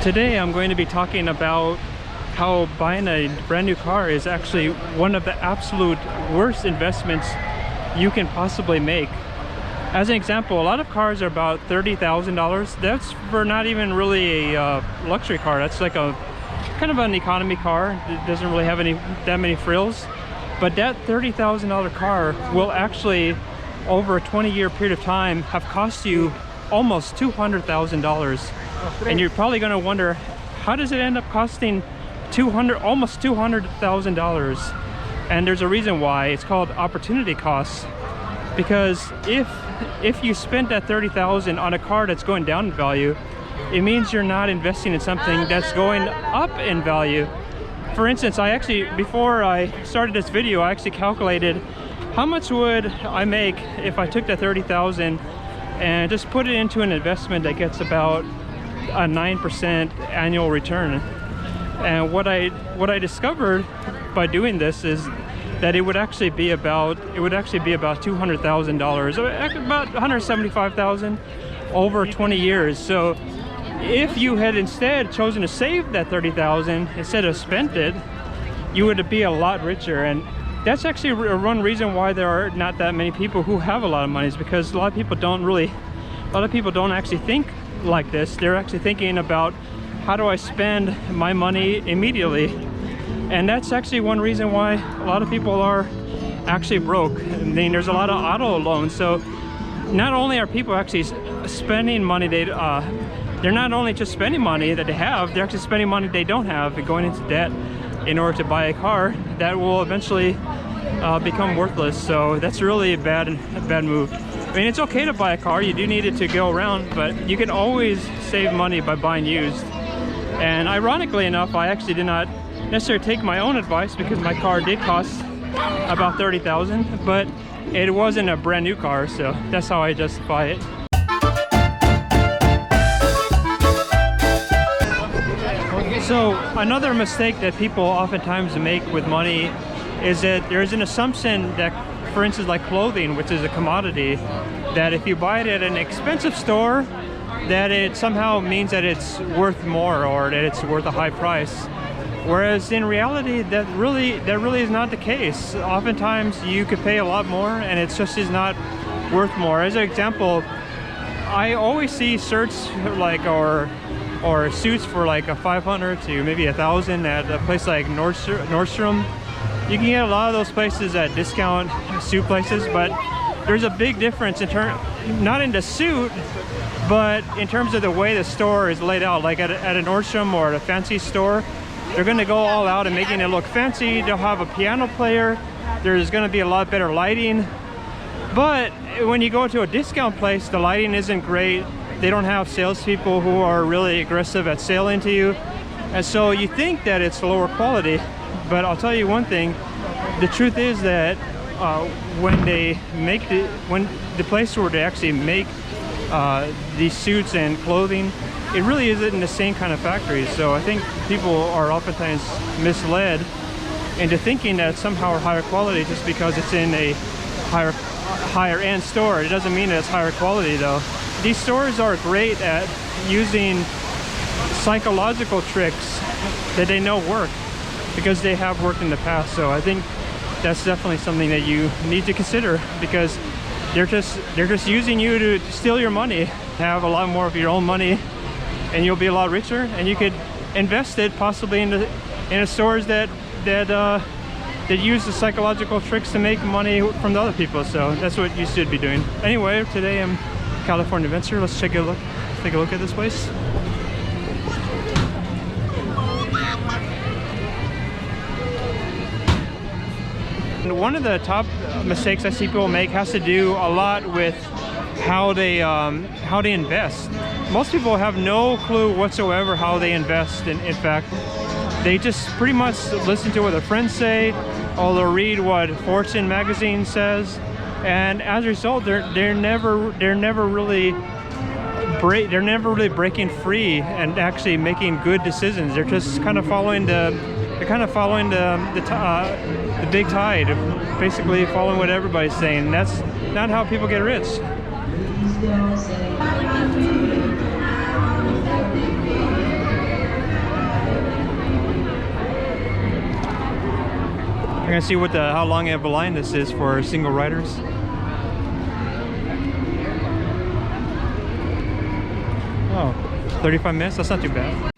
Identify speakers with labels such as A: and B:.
A: Today I'm going to be talking about how buying a brand new car is actually one of the absolute worst investments you can possibly make. As an example, a lot of cars are about $30,000. That's for not even really a luxury car. That's like a kind of an economy car. It doesn't really have that many frills. But that $30,000 car will actually, over a 20-year period of time, have cost you almost $200,000. And you're probably going to wonder, how does it end up costing almost $200,000? And there's a reason why. It's called opportunity costs. Because if you spent that $30,000 on a car that's going down in value, it means you're not investing in something that's going up in value. For instance, before I started this video, I actually calculated how much would I make if I took that $30,000 and just put it into an investment that gets about a 9% annual return. And what I discovered by doing this is that it would actually be about $200,000, about $175,000 over 20 years. So if you had instead chosen to save that $30,000 instead of spent it, you would be a lot richer. And that's actually one reason why there are not that many people who have a lot of money, is because a lot of people don't actually think like this. They're actually thinking about, how do I spend my money immediately? And that's actually one reason why a lot of people are actually broke. I mean, there's a lot of auto loans. So not only are people actually spending money, they're not only just spending money that they have, they're actually spending money they don't have and going into debt in order to buy a car that will eventually become worthless. So that's really a bad move. I mean, it's okay to buy a car, you do need it to go around, but you can always save money by buying used. And ironically enough, I actually did not necessarily take my own advice, because my car did cost about $30,000, but it wasn't a brand new car, so that's how I justify it. So another mistake that people oftentimes make with money is that there's an assumption that, for instance, like clothing, which is a commodity, that if you buy it at an expensive store, that it somehow means that it's worth more, or that it's worth a high price. Whereas in reality, that really is not the case. Oftentimes you could pay a lot more and it just is not worth more. As an example, I always see shirts like or suits for like a $500 to maybe $1,000 at a place like Nordstrom. You can get a lot of those places at discount suit places, but there's a big difference not in the suit, but in terms of the way the store is laid out. Like at a Nordstrom or at a fancy store, they're going to go all out and making it look fancy. They'll have a piano player. There's going to be a lot better lighting. But when you go to a discount place, the lighting isn't great. They don't have salespeople who are really aggressive at selling to you. And so you think that it's lower quality. But I'll tell you one thing. The truth is that when the place where they actually make these suits and clothing, it really isn't the same kind of factory. So I think people are oftentimes misled into thinking that somehow are higher quality just because it's in a higher end store. It doesn't mean that it's higher quality though. These stores are great at using psychological tricks that they know work, because they have worked in the past. So I think that's definitely something that you need to consider, because they're just using you to steal your money, have a lot more of your own money, and you'll be a lot richer, and you could invest it possibly in the stores that use the psychological tricks to make money from the other people. So that's what you should be doing. Anyway, today I'm California Adventure. Let's take a look at this place. And one of the top mistakes I see people make has to do a lot with how they invest. Most people have no clue whatsoever how they invest. In fact, they just pretty much listen to what their friends say, or they'll read what Fortune magazine says, and as a result, they're never really breaking free and actually making good decisions. They're just kind of following the big tide, basically following what everybody's saying. That's not how people get rich. gonna see what how long of a line this is for single riders. Oh, 35 minutes? That's not too bad.